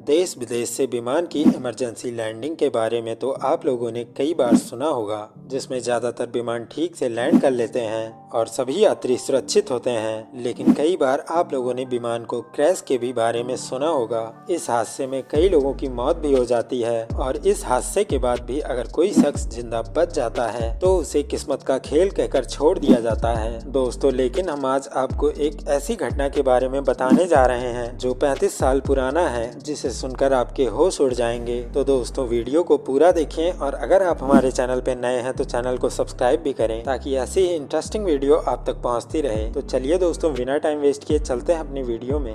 देश विदेश से विमान की इमरजेंसी लैंडिंग के बारे में तो आप लोगों ने कई बार सुना होगा, जिसमें ज़्यादातर विमान ठीक से लैंड कर लेते हैं और सभी यात्री सुरक्षित होते हैं। लेकिन कई बार आप लोगों ने विमान को क्रैश के भी बारे में सुना होगा। इस हादसे में कई लोगों की मौत भी हो जाती है और इस हादसे के बाद भी अगर कोई शख्स जिंदा बच जाता है तो उसे किस्मत का खेल कहकर छोड़ दिया जाता है। दोस्तों, लेकिन हम आज आपको एक ऐसी घटना के बारे में बताने जा रहे हैं जो 35 साल पुराना है, जिसे सुनकर आपके होश उड़ जाएंगे। तो दोस्तों, वीडियो को पूरा देखें और अगर आप हमारे चैनल पर नए हैं तो चैनल को सब्सक्राइब भी करें ताकि ऐसी ही इंटरेस्टिंग वीडियो आप तक पहुंचती रहे। तो चलिए दोस्तों, बिना टाइम वेस्ट किए चलते हैं अपनी वीडियो में।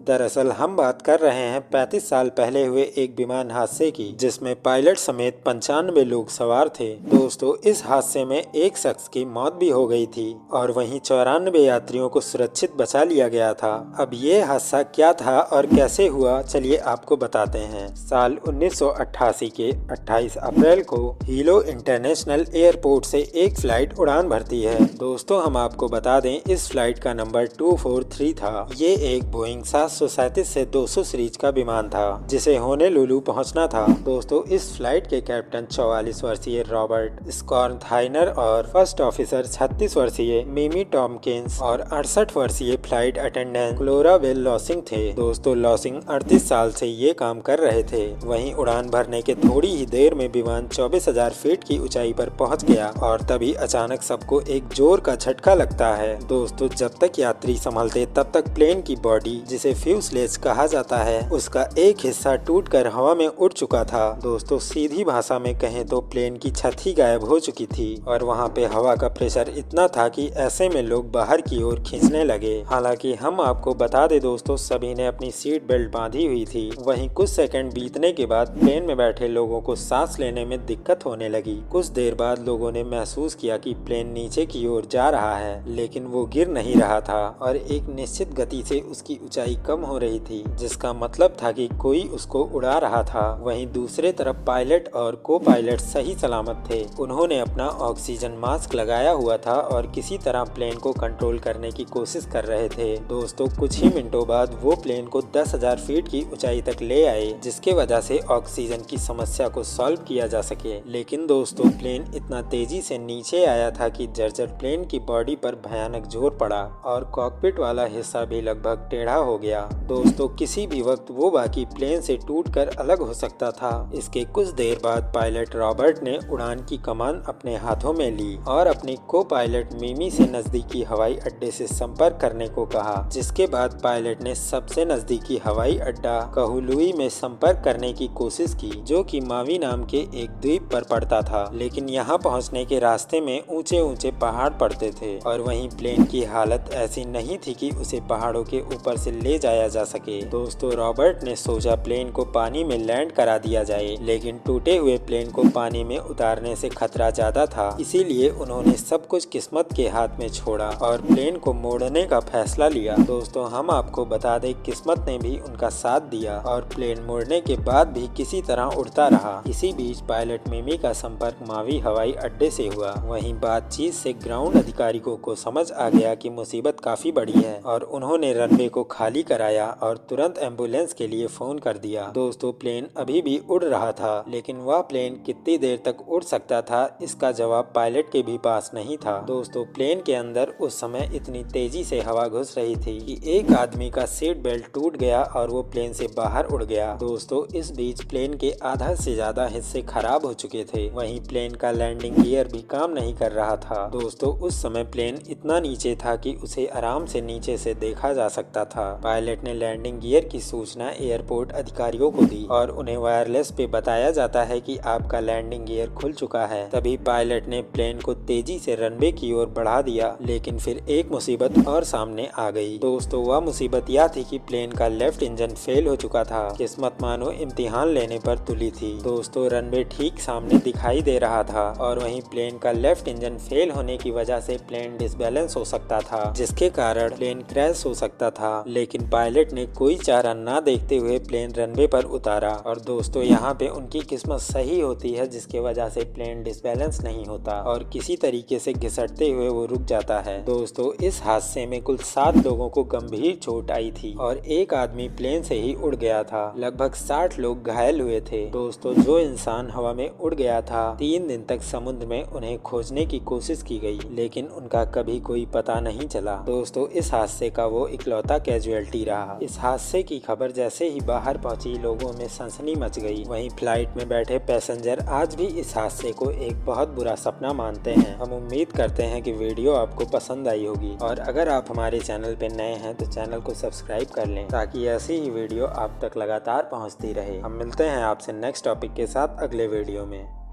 दरअसल हम बात कर रहे हैं 35 साल पहले हुए एक विमान हादसे की, जिसमें पायलट समेत 95 लोग सवार थे। दोस्तों, इस हादसे में एक शख्स की मौत भी हो गई थी और वहीं 94 यात्रियों को सुरक्षित बचा लिया गया था। अब ये हादसा क्या था और कैसे हुआ, चलिए आपको बताते हैं। साल 1988 के 28 अप्रैल को हीलो इंटरनेशनल एयरपोर्ट से एक फ्लाइट उड़ान भरती है। दोस्तों, हम आपको बता दें, इस फ्लाइट का नंबर 243 था। ये एक बोइंग 737 से 200 सीरीज का विमान था, जिसे होनोलुलु पहुंचना था। दोस्तों, इस फ्लाइट के कैप्टन 44 वर्षीय रॉबर्ट स्कॉर्नथाइनर और फर्स्ट ऑफिसर 36 वर्षीय मिमी टॉमकिंस और 68 वर्षीय फ्लाइट अटेंडेंट क्लोरा वेल लॉसिंग थे। दोस्तों, लॉसिंग 38 साल से ये काम कर रहे थे। वहीं उड़ान भरने के थोड़ी ही देर में विमान 24,000 फीट की ऊंचाई पर पहुंच गया और तभी अचानक सबको एक जोर का झटका लगता है। दोस्तों, जब तक यात्री संभलते तब तक प्लेन की बॉडी, जिसे फ्यूजलेज कहा जाता है, उसका एक हिस्सा टूटकर हवा में उड़ चुका था। दोस्तों, सीधी भाषा में कहें तो प्लेन की छत ही गायब हो चुकी थी और वहां पे हवा का प्रेशर इतना था कि ऐसे में लोग बाहर की ओर खींचने लगे। हालांकि हम आपको बता दें दोस्तों, सभी ने अपनी सीट बेल्ट बांधी हुई थी। वहीं कुछ सेकंड बीतने के बाद प्लेन में बैठे लोगों को सांस लेने में दिक्कत होने लगी। कुछ देर बाद लोगों ने महसूस किया कि प्लेन नीचे की ओर जा रहा है, लेकिन वो गिर नहीं रहा था और एक निश्चित गति से उसकी ऊंचाई कम हो रही थी, जिसका मतलब था कि कोई उसको उड़ा रहा था। वहीं दूसरे तरफ पायलट और को पायलट सही सलामत थे। उन्होंने अपना ऑक्सीजन मास्क लगाया हुआ था और किसी तरह प्लेन को कंट्रोल करने की कोशिश कर रहे थे। दोस्तों, कुछ ही मिनटों बाद वो प्लेन को 10,000 फीट की ऊंचाई तक ले आए, जिसके वजह से ऑक्सीजन की समस्या को सॉल्व किया जा सके। लेकिन दोस्तों, प्लेन इतना तेजी से नीचे आया था कि जर्जर प्लेन की बॉडी पर भयानक जोर पड़ा और कॉकपिट वाला हिस्सा भी लगभग टेढ़ा हो गया। दोस्तों, किसी भी वक्त वो बाकी प्लेन से टूटकर अलग हो सकता था। इसके कुछ देर बाद पायलट रॉबर्ट ने उड़ान की कमान अपने हाथों में ली और अपनी को पायलट मिमी से नजदीकी हवाई अड्डे से संपर्क करने को कहा, जिसके बाद पायलट ने सबसे नजदीकी हवाई अड्डा कहूलुई में संपर्क करने की कोशिश की, जो कि मावी नाम के एक द्वीप पर पड़ता था। लेकिन यहाँ पहुँचने के रास्ते में ऊंचे ऊंचे पहाड़ पड़ते थे और वहीं प्लेन की हालत ऐसी नहीं थी कि उसे पहाड़ों के ऊपर से ले जाया जा सके। दोस्तों, रॉबर्ट ने सोचा प्लेन को पानी में लैंड करा दिया जाए, लेकिन टूटे हुए प्लेन को पानी में उतारने से खतरा ज्यादा था। इसीलिए उन्होंने सब कुछ किस्मत के हाथ में छोड़ा और प्लेन को मोड़ने का फैसला लिया। दोस्तों, हम आपको बता दें, किस्मत ने भी उनका साथ दिया और प्लेन मोड़ने के बाद भी किसी तरह उड़ता रहा। इसी बीच पायलट मिमी का संपर्क मावी हवाई अड्डे से हुआ। वहीं बातचीत से ग्राउंड अधिकारियों को समझ आ गया कि मुसीबत काफी बड़ी है और उन्होंने रनवे को खाली कराया और तुरंत एम्बुलेंस के लिए फोन कर दिया। दोस्तों, प्लेन अभी भी उड़ रहा था, लेकिन वह प्लेन कितनी देर तक उड़ सकता था, इसका जवाब पायलट के भी पास नहीं था। दोस्तों, प्लेन के अंदर उस समय इतनी तेजी से हवा घुस रही थी कि एक आदमी का सीट बेल्ट टूट गया और वो प्लेन से बाहर उड़ गया। दोस्तों, इस बीच प्लेन के आधा से ज्यादा हिस्से खराब हो चुके थे। वहीं प्लेन का लैंडिंग गियर भी काम नहीं कर रहा था। दोस्तों, उस समय प्लेन इतना नीचे था कि उसे आराम से नीचे से देखा जा सकता था। पायलट ने लैंडिंग गियर की सूचना एयरपोर्ट अधिकारियों को दी और उन्हें वायरलेस पे बताया जाता है कि आपका लैंडिंग गियर खुल चुका है। तभी पायलट ने प्लेन को तेजी से रनवे की ओर बढ़ा दिया, लेकिन फिर एक मुसीबत और सामने आ गई। दोस्तों, वह मुसीबत यह थी कि प्लेन का लेफ्ट इंजन फेल हो चुका था। किस्मत मानो इम्तिहान लेने पर तुली थी। दोस्तों, रनवे ठीक सामने दिखाई दे रहा था और वहीं प्लेन का लेफ्ट इंजन फेल होने की वजह से प्लेन डिसबैलेंस हो सकता था, जिसके कारण प्लेन क्रैश हो सकता था। लेकिन पायलट ने कोई चारा ना देखते हुए प्लेन रनवे पर उतारा और दोस्तों यहाँ पे उनकी किस्मत सही होती है, जिसके वजह से प्लेन डिसबैलेंस नहीं होता और किसी तरीके से घिसटते हुए वो रुक जाता है। दोस्तों इस हादसे में कुल 7 लोगों को गंभीर चोट आई थी और एक आदमी प्लेन से ही उड़ गया था। लगभग 60 लोग घायल हुए थे। दोस्तों जो इंसान हवा में उड़ गया था, 3 दिन तक समुद्र में उन्हें खोजने की कोशिश की गई, लेकिन उनका कभी कोई पता नहीं चला। दोस्तों इस हादसे का वो इकलौता कैजुअलिटी रहा। इस हादसे की खबर जैसे ही बाहर पहुंची, लोगों में सनसनी मच गई। वहीं फ्लाइट में बैठे पैसेंजर आज भी इस हादसे को एक बहुत बुरा सपना मानते हैं। हम उम्मीद करते हैं कि वीडियो आपको पसंद आई होगी और अगर आप हमारे चैनल पे नए हैं तो चैनल को सब्सक्राइब कर लें ताकि ऐसी ही वीडियो आप तक लगातार पहुँचती रहे। हम मिलते हैं आपसे नेक्स्ट टॉपिक के साथ अगले वीडियो में।